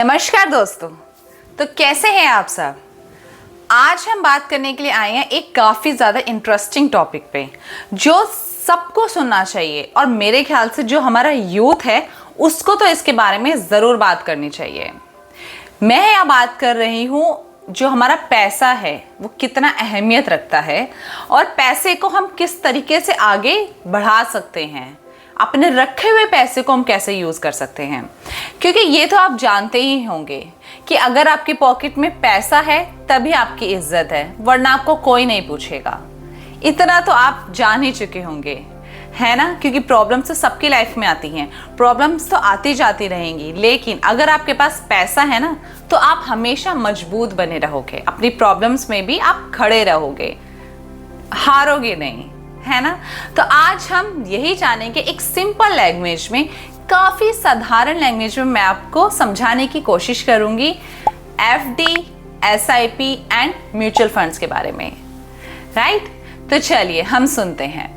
नमस्कार दोस्तों। तो कैसे हैं आप सब। आज हम बात करने के लिए आए हैं एक काफ़ी ज़्यादा इंटरेस्टिंग टॉपिक पे जो सबको सुनना चाहिए और मेरे ख्याल से जो हमारा यूथ है उसको तो इसके बारे में ज़रूर बात करनी चाहिए। मैं यहाँ बात कर रही हूँ जो हमारा पैसा है वो कितना अहमियत रखता है और पैसे को हम किस तरीके से आगे बढ़ा सकते हैं, अपने रखे हुए पैसे को हम कैसे यूज़ कर सकते हैं। क्योंकि ये तो आप जानते ही होंगे कि अगर आपकी पॉकेट में पैसा है तभी आपकी इज्जत है, वरना आपको कोई नहीं पूछेगा। इतना तो आप जान ही चुके होंगे, है ना। क्योंकि प्रॉब्लम्स तो सबकी लाइफ में आती हैं, प्रॉब्लम्स तो आती जाती रहेंगी, लेकिन अगर आपके पास पैसा है ना तो आप हमेशा मजबूत बने रहोगे, अपनी प्रॉब्लम्स में भी आप खड़े रहोगे, हारोगे नहीं, है ना। तो आज हम यही जानेंगे एक सिंपल लैंग्वेज में, काफ़ी साधारण लैंग्वेज में मैं आपको समझाने की कोशिश करूंगी FD, SIP and mutual funds के बारे में, राइट। तो चलिए हम सुनते हैं।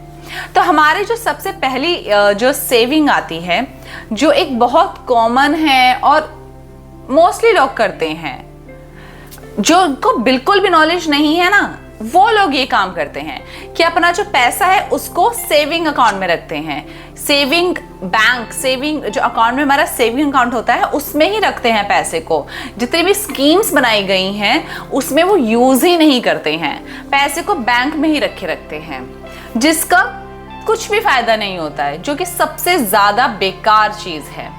तो हमारे जो सबसे पहली जो सेविंग आती है, जो एक बहुत कॉमन है और मोस्टली लोग करते हैं, जो को बिल्कुल भी नॉलेज नहीं है ना वो लोग ये काम करते हैं कि अपना जो पैसा है उसको सेविंग अकाउंट में रखते हैं। सेविंग बैंक, सेविंग जो अकाउंट में हमारा सेविंग अकाउंट होता है उसमें ही रखते हैं पैसे को। जितनी भी स्कीम्स बनाई गई हैं उसमें वो यूज ही नहीं करते हैं, पैसे को बैंक में ही रखे रखते हैं, जिसका कुछ भी फायदा नहीं होता है, जो कि सबसे ज्यादा बेकार चीज है।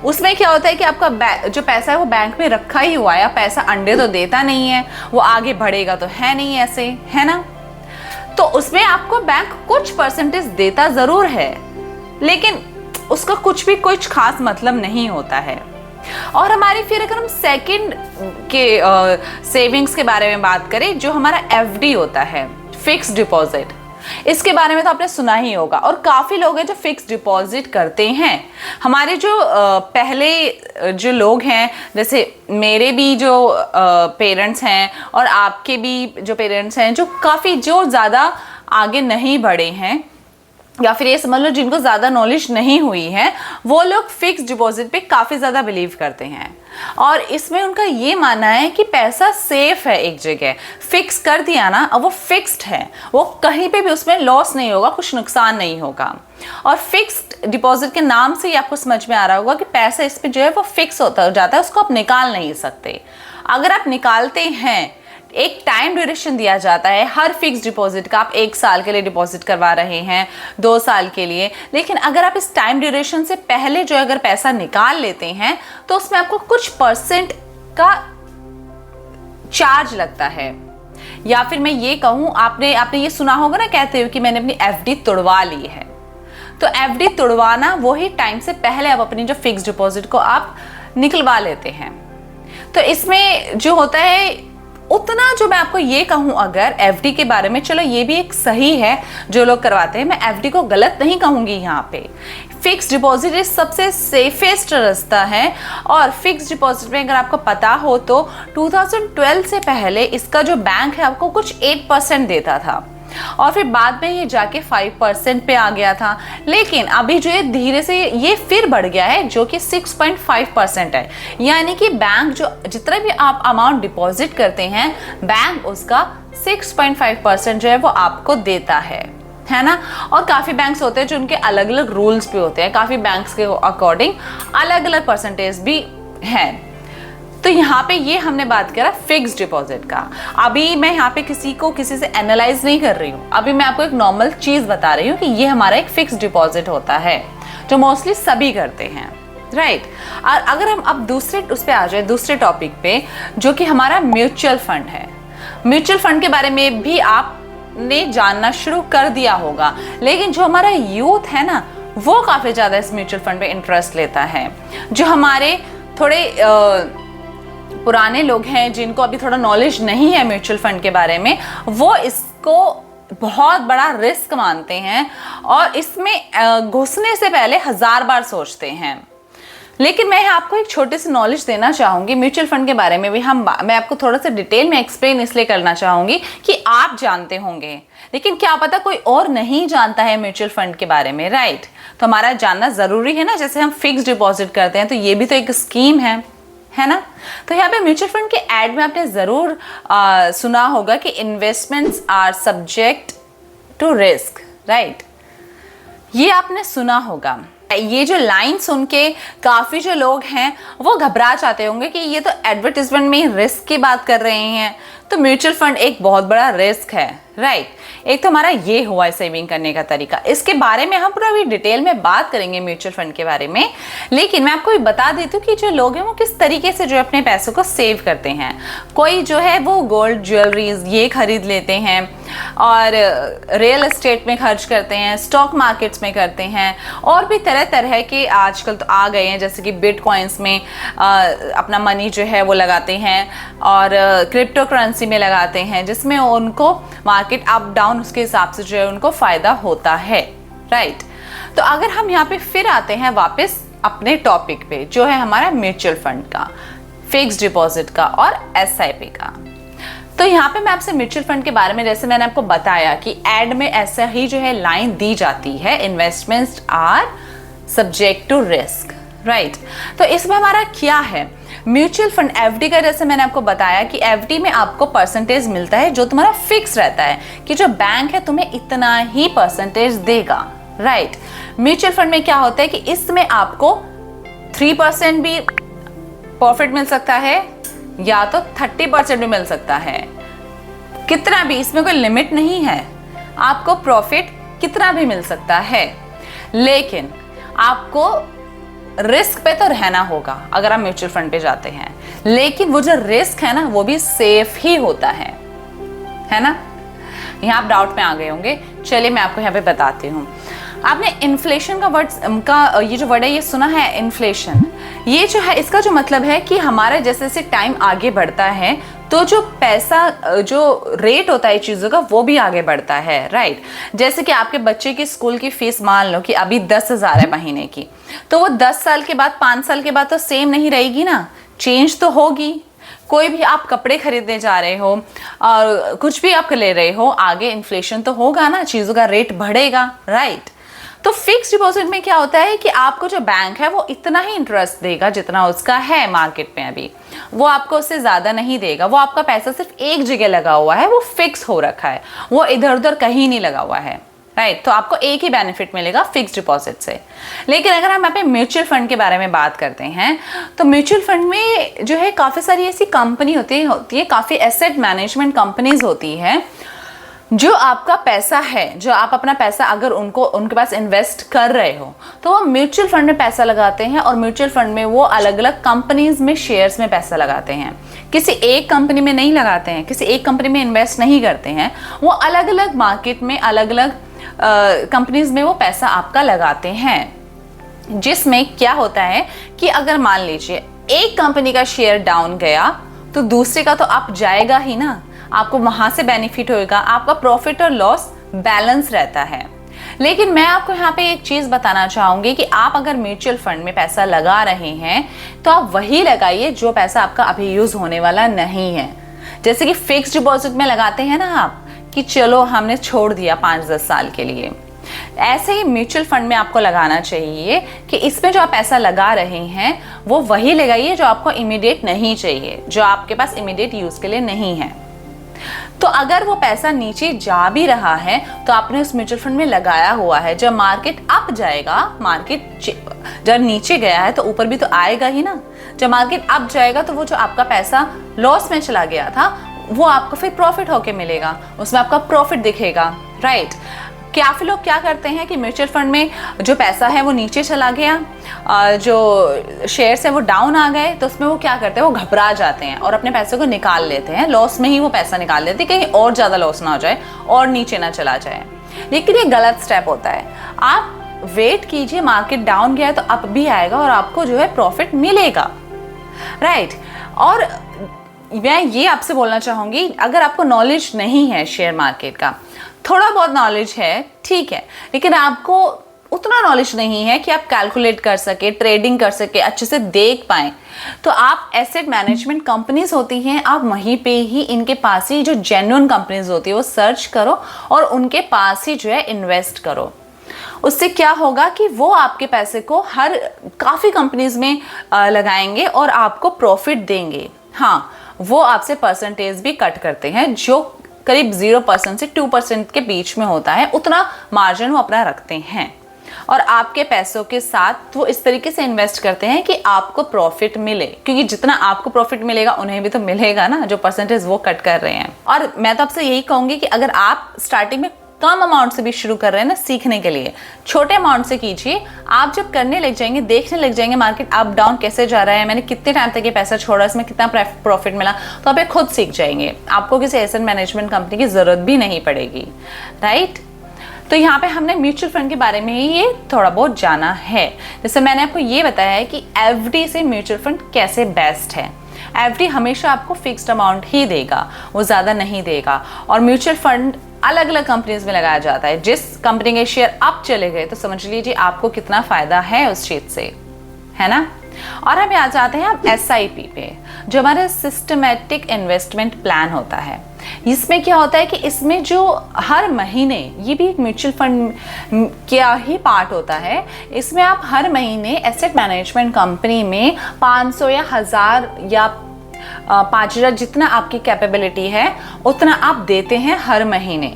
उसमें क्या होता है कि आपका जो पैसा है वो बैंक में रखा ही हुआ है, पैसा अंडे तो देता नहीं है, वो आगे बढ़ेगा तो है नहीं, ऐसे है ना। तो उसमें आपको बैंक कुछ परसेंटेज देता जरूर है, लेकिन उसका कुछ भी कुछ खास मतलब नहीं होता है। और हमारी फिर अगर हम सेकंड के सेविंग्स के बारे में बात करें, जो हमारा एफडी होता है, फिक्स डिपॉजिट, इसके बारे में तो आपने सुना ही होगा और काफ़ी लोग हैं जो फिक्स डिपॉजिट करते हैं। हमारे जो पहले जो लोग हैं, जैसे मेरे भी जो पेरेंट्स हैं और आपके भी जो पेरेंट्स हैं, जो काफ़ी जो ज़्यादा आगे नहीं बढ़े हैं या फिर ये समझ लो जिनको ज़्यादा नॉलेज नहीं हुई है, वो लोग फिक्स डिपॉजिट पे काफ़ी ज़्यादा बिलीव करते हैं। और इसमें उनका ये मानना है कि पैसा सेफ है, एक जगह फिक्स कर दिया ना, अब वो फिक्स्ड है, वो कहीं पे भी उसमें लॉस नहीं होगा, कुछ नुकसान नहीं होगा। और फिक्स्ड डिपॉजिट के नाम से ही आपको समझ में आ रहा होगा कि पैसा इस पर जो है वो फिक्स होता जाता है, उसको आप निकाल नहीं सकते। अगर आप निकालते हैं, एक टाइम ड्यूरेशन दिया जाता है हर फिक्स डिपॉजिट का, आप 1 साल के लिए डिपॉजिट करवा रहे हैं, 2 साल के लिए, लेकिन अगर आप इस टाइम ड्यूरेशन से पहले जो अगर पैसा निकाल लेते हैं तो उसमें आपको कुछ परसेंट का चार्ज लगता है। या फिर मैं ये कहूँ, आपने ये सुना होगा ना, कहते हो कि मैंने अपनी एफडी तुड़वा ली है। तो एफडी तुड़वाना वो ही टाइम से पहले आप अपनी जो फिक्स डिपॉजिट को आप निकलवा लेते हैं। तो इसमें जो होता है उतना, जो मैं आपको ये कहूँ अगर एफडी के बारे में, चलो ये भी एक सही है जो लोग करवाते हैं, मैं एफडी को गलत नहीं कहूँगी यहाँ पे। फिक्स डिपॉजिट सबसे सेफेस्ट रास्ता है। और फिक्स डिपॉजिट में अगर आपको पता हो तो 2012 से पहले इसका जो बैंक है आपको कुछ 8% देता था और फिर बाद में ये जाके 5% पे आ गया था। लेकिन अभी जो है धीरे से ये फिर बढ़ गया है, जो कि 6.5% है। यानी कि बैंक जो जितना भी आप अमाउंट डिपॉजिट करते हैं, बैंक उसका 6.5% जो है वो आपको देता है ना। और काफ़ी बैंक्स होते हैं जो उनके अलग अलग रूल्स भी होते हैं, काफ़ी बैंक्स के अकॉर्डिंग अलग अलग परसेंटेज भी हैं। तो यहाँ पे ये हमने बात करा फिक्स डिपॉजिट का। अभी मैं यहाँ पे किसी से एनालाइज नहीं कर रही हूँ, अभी मैं आपको एक नॉर्मल चीज़ बता रही हूँ कि ये हमारा एक फिक्स डिपॉजिट होता है जो मोस्टली सभी करते हैं, राइट। और अगर हम अब दूसरे उस पे आ जाए, दूसरे टॉपिक पे, जो कि हमारा म्यूचुअल फंड है। म्यूचुअल फंड के बारे में भी आपने जानना शुरू कर दिया होगा, लेकिन जो हमारा यूथ है ना वो काफ़ी ज़्यादा इस म्यूचुअल फंड पे इंटरेस्ट लेता है। जो हमारे थोड़े पुराने लोग हैं, जिनको अभी थोड़ा नॉलेज नहीं है म्यूचुअल फंड के बारे में, वो इसको बहुत बड़ा रिस्क मानते हैं और इसमें घुसने से पहले 1000 बार सोचते हैं। लेकिन मैं आपको एक छोटी सी नॉलेज देना चाहूँगी म्यूचुअल फंड के बारे में भी। मैं आपको थोड़ा सा डिटेल में एक्सप्लेन इसलिए करना चाहूँगी कि आप जानते होंगे, लेकिन क्या पता कोई और नहीं जानता है म्यूचुअल फंड के बारे में, राइट। तो हमारा जानना ज़रूरी है ना। जैसे हम फिक्स डिपॉजिट करते हैं तो ये भी तो एक स्कीम है है ना। तो यहाँ पे म्यूचुअल फंड के एड में आपने ज़रूर सुना होगा कि investments are subject to risk, right. ये आपने सुना होगा। ये जो लाइन सुन के काफ़ी जो लोग हैं वो घबरा जाते होंगे कि ये तो एडवर्टीजमेंट में रिस्क की बात कर रहे हैं, तो म्यूचुअल फंड एक बहुत बड़ा रिस्क है, राइट। एक तो हमारा ये हुआ है सेविंग करने का तरीका, इसके बारे में हम पूरा अभी डिटेल में बात करेंगे म्यूचुअल फंड के बारे में। लेकिन मैं आपको बता देती हूँ कि जो लोग हैं वो किस तरीके से जो अपने पैसों को सेव करते हैं। कोई जो है वो गोल्ड ज्वेलरीज ये खरीद लेते हैं और रियल एस्टेट में खर्च करते हैं, स्टॉक मार्केट्स में करते हैं, और भी तरह तरह के आजकल तो आ गए हैं, जैसे कि बिटकॉइंस में अपना मनी जो है वो लगाते हैं और क्रिप्टो करेंसी में लगाते हैं, जिसमें उनको मार्केट अप डाउन उसके हिसाब से जो है उनको फायदा होता है, राइट। तो अगर हम यहाँ पे फिर आते हैं वापस अपने टॉपिक पे, जो है हमारा म्यूचुअल फंड का, फिक्स्ड डिपॉजिट का और एसआईपी का। तो यहाँ पे मैं आपसे म्यूचुअल फंड के बारे में, जैसे मैंने आपको बताया कि एड में ऐसा ही जो है लाइन दी जाती है, investments are subject to risk, right. तो इसमें हमारा क्या है, म्यूचुअल फंड एफडी का, जैसे मैंने आपको बताया कि एफडी में आपको परसेंटेज मिलता है जो तुम्हारा फिक्स रहता है कि जो बैंक है तुम्हें इतना ही परसेंटेज देगा, राइट। म्यूचुअल फंड में क्या होता है कि इसमें आपको 3% भी प्रॉफिट मिल सकता है या तो 30% भी मिल सकता है, कितना भी, इसमें कोई लिमिट नहीं है, आपको प्रॉफिट कितना भी मिल सकता है। लेकिन आपको रिस्क पे तो रहना होगा अगर आप म्यूचुअल फंड पे जाते हैं, लेकिन वो जो रिस्क है ना वो भी सेफ ही होता है ना। यहाँ आप डाउट में आ गए होंगे, चलिए मैं आपको यहाँ पे बताती हूँ। आपने इन्फ्लेशन का वर्ड का ये जो वर्ड है ये सुना है, इन्फ्लेशन। ये जो है इसका जो मतलब है कि हमारा जैसे जैसे टाइम आगे बढ़ता है तो जो पैसा, जो रेट होता है चीज़ों का, वो भी आगे बढ़ता है, राइट। जैसे कि आपके बच्चे की स्कूल की फीस मान लो कि अभी 10,000 है महीने की, तो वो 10 साल के बाद, 5 साल के बाद तो सेम नहीं रहेगी ना, चेंज तो होगी। कोई भी आप कपड़े खरीदने जा रहे हो और कुछ भी आप ले रहे हो, आगे इन्फ्लेशन तो होगा ना, चीज़ों का रेट बढ़ेगा, राइट। तो फिक्स डिपॉजिट में क्या होता है कि आपको जो बैंक है वो इतना ही इंटरेस्ट देगा जितना उसका है मार्केट में अभी, वो आपको उससे ज़्यादा नहीं देगा। वो आपका पैसा सिर्फ एक जगह लगा हुआ है, वो फिक्स हो रखा है, वो इधर उधर कहीं नहीं लगा हुआ है, राइट। तो आपको एक ही बेनिफिट मिलेगा फिक्स डिपॉजिट से। लेकिन अगर हम यहाँ पे म्यूचुअल फंड के बारे में बात करते हैं तो म्यूचुअल फंड में जो है काफ़ी सारी ऐसी कंपनी होती है, काफ़ी एसेट मैनेजमेंट कंपनीज होती है जो आपका पैसा है, जो आप अपना पैसा अगर उनके पास इन्वेस्ट कर रहे हो तो वो म्यूचुअल फंड में पैसा लगाते हैं, और म्यूचुअल फंड में वो अलग अलग कंपनीज में शेयर्स में पैसा लगाते हैं। किसी एक कंपनी में नहीं लगाते हैं, किसी एक कंपनी में इन्वेस्ट नहीं करते हैं, वो अलग अलग मार्केट में अलग अलग कंपनीज में वो पैसा आपका लगाते हैं। जिसमें क्या होता है कि अगर मान लीजिए एक कंपनी का शेयर डाउन गया तो दूसरे का तो अप जाएगा ही ना, आपको वहां से बेनिफिट होएगा, आपका प्रॉफिट और लॉस बैलेंस रहता है। लेकिन मैं आपको यहाँ पे एक चीज बताना चाहूंगी कि आप अगर म्यूचुअल फंड में पैसा लगा रहे हैं तो आप वही लगाइए जो पैसा आपका अभी यूज होने वाला नहीं है। जैसे कि फिक्स डिपॉजिट में लगाते हैं ना आप कि चलो हमने छोड़ दिया 5-10 साल के लिए, ऐसे ही म्यूचुअल फंड में आपको लगाना चाहिए कि इसमें जो आप पैसा लगा रहे हैं वो वही लगाइए जो आपको इमीडिएट नहीं चाहिए, जो आपके पास इमीडिएट यूज के लिए नहीं है। तो अगर वो पैसा नीचे जा भी रहा है तो आपने उस म्यूचुअल फंड में लगाया हुआ है, जब मार्केट अप जाएगा, मार्केट जब नीचे गया है तो ऊपर भी तो आएगा ही ना, जब मार्केट अप जाएगा तो वो जो आपका पैसा लॉस में चला गया था वो आपको फिर प्रॉफिट होके मिलेगा, उसमें आपका प्रॉफिट दिखेगा, राइट। काफ़ी लोग क्या करते हैं कि म्यूचुअल फंड में जो पैसा है वो नीचे चला गया, जो शेयर्स है वो डाउन आ गए, तो उसमें वो क्या करते हैं, वो घबरा जाते हैं और अपने पैसे को निकाल लेते हैं, लॉस में ही वो पैसा निकाल लेते हैं, कहीं और ज़्यादा लॉस ना हो जाए और नीचे ना चला जाए। लेकिन ये गलत स्टेप होता है। आप वेट कीजिए, मार्केट डाउन गया है तो अप भी आएगा और आपको जो है प्रॉफिट मिलेगा, राइट। और मैं ये आपसे बोलना चाहूँगी, अगर आपको नॉलेज नहीं है शेयर मार्केट का, थोड़ा बहुत नॉलेज है ठीक है, लेकिन आपको उतना नॉलेज नहीं है कि आप कैलकुलेट कर सके, ट्रेडिंग कर सके, अच्छे से देख पाएं, तो आप एसेट मैनेजमेंट कंपनीज होती हैं, आप वहीं पे ही इनके पास ही जो जेन्युइन कंपनीज होती है वो सर्च करो और उनके पास ही जो है इन्वेस्ट करो। उससे क्या होगा कि वो आपके पैसे को काफ़ी कंपनीज में लगाएंगे और आपको प्रॉफिट देंगे। हाँ, वो आपसे परसेंटेज भी कट करते हैं जो करीब 0% से 2% के बीच में होता है, उतना मार्जिन वो अपना रखते हैं और आपके पैसों के साथ वो इस तरीके से इन्वेस्ट करते हैं कि आपको प्रॉफिट मिले, क्योंकि जितना आपको प्रॉफिट मिलेगा उन्हें भी तो मिलेगा ना, जो परसेंटेज वो कट कर रहे हैं। और मैं तो आपसे यही कहूंगी कि अगर आप स्टार्टिंग में कम अमाउंट से भी शुरू कर रहे हैं ना सीखने के लिए, छोटे अमाउंट से कीजिए। आप जब करने लग जाएंगे, देखने लग जाएंगे मार्केट अप डाउन कैसे जा रहा है, मैंने कितने टाइम तक ये पैसा छोड़ा, इसमें कितना प्रॉफिट मिला, तो आप ये खुद सीख जाएंगे। आपको किसी एसेट मैनेजमेंट कंपनी की जरूरत भी नहीं पड़ेगी, राइट। तो यहाँ पे हमने म्यूचुअल फंड के बारे में ही ये थोड़ा बहुत जाना है। जैसे मैंने आपको ये बताया है कि एफडी से म्यूचुअल फंड कैसे बेस्ट है। एफडी हमेशा आपको फिक्स्ड अमाउंट ही देगा, वो ज़्यादा नहीं देगा। और म्यूचुअल फंड अलग अलग कंपनीज में लगाया जाता है। जिस कंपनी के शेयर अप चले गए तो समझ लीजिए आपको कितना फ़ायदा है उस चीज़ से, है ना। और हम आ जाते हैं अब SIP पे, जो हमारा सिस्टमेटिक इन्वेस्टमेंट प्लान होता है। इसमें क्या होता है कि इसमें जो हर महीने, ये भी एक म्यूचुअल फंड क्या ही पार्ट होता है, इसमें आप हर महीने एसेट मैनेजमेंट कंपनी में 500 या 1000 या 5000 जितना आपकी कैपेबिलिटी है उतना आप देते हैं हर महीने।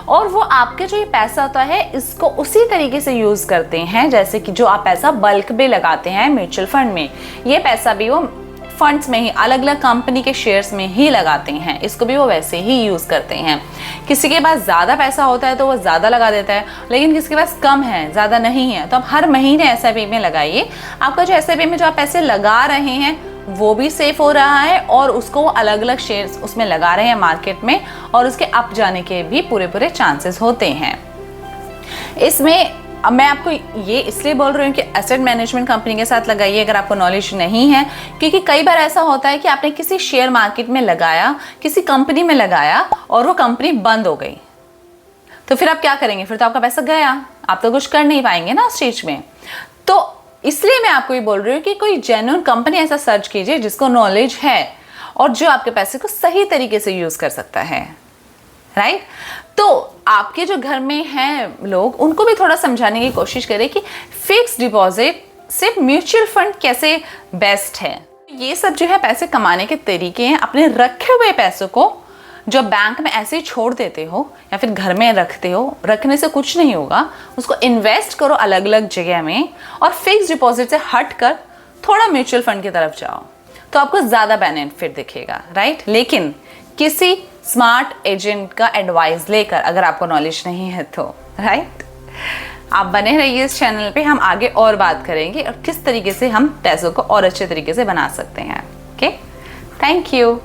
और वो आपके जो ये पैसा होता है इसको उसी तरीके से यूज़ करते हैं जैसे कि जो आप पैसा बल्क में लगाते हैं म्यूचुअल फंड में, ये पैसा भी वो फंड्स में ही अलग अलग कंपनी के शेयर्स में ही लगाते हैं, इसको भी वो वैसे ही यूज़ करते हैं। किसी के पास ज़्यादा पैसा होता है तो वो ज़्यादा लगा देता है, लेकिन किसी के पास कम है, ज़्यादा नहीं है, तो आप हर महीने SIP में लगाइए। आपका जो SIP में जो आप पैसे लगा रहे हैं वो भी सेफ हो रहा है और उसको अलग अलग शेयर्स उसमें लगा रहे हैं मार्केट में, और उसके अप जाने के भी पूरे चांसेस होते हैं। इसमें अब मैं आपको ये इसलिए बोल रही हूँ कि एसेट मैनेजमेंट कंपनी के साथ लगाइए अगर आपको नॉलेज नहीं है, क्योंकि कई बार ऐसा होता है कि आपने किसी शेयर मार्केट में लगाया, किसी कंपनी में लगाया और वो कंपनी बंद हो गई, तो फिर आप क्या करेंगे? फिर तो आपका पैसा गया, आप तो कुछ कर नहीं पाएंगे ना उस चीज में। तो इसलिए मैं आपको ये बोल रही हूँ कि कोई जेन्युइन कंपनी ऐसा सर्च कीजिए जिसको नॉलेज है और जो आपके पैसे को सही तरीके से यूज कर सकता है, राइट। तो आपके जो घर में हैं लोग, उनको भी थोड़ा समझाने की कोशिश करें कि फिक्स डिपॉजिट सिर्फ म्यूचुअल फंड कैसे बेस्ट है। ये सब जो है पैसे कमाने के तरीके हैं। अपने रखे हुए पैसों को जो बैंक में ऐसे ही छोड़ देते हो या फिर घर में रखते हो, रखने से कुछ नहीं होगा, उसको इन्वेस्ट करो अलग अलग जगह में और फिक्स डिपॉजिट से हट कर थोड़ा म्यूचुअल फंड की तरफ जाओ, तो आपको ज़्यादा बेनिफिट दिखेगा, राइट। लेकिन किसी स्मार्ट एजेंट का एडवाइस लेकर, अगर आपको नॉलेज नहीं है तो, राइट। आप बने रहिए इस चैनल पे, हम आगे और बात करेंगे और किस तरीके से हम पैसों को और अच्छे तरीके से बना सकते हैं। Okay, thank you.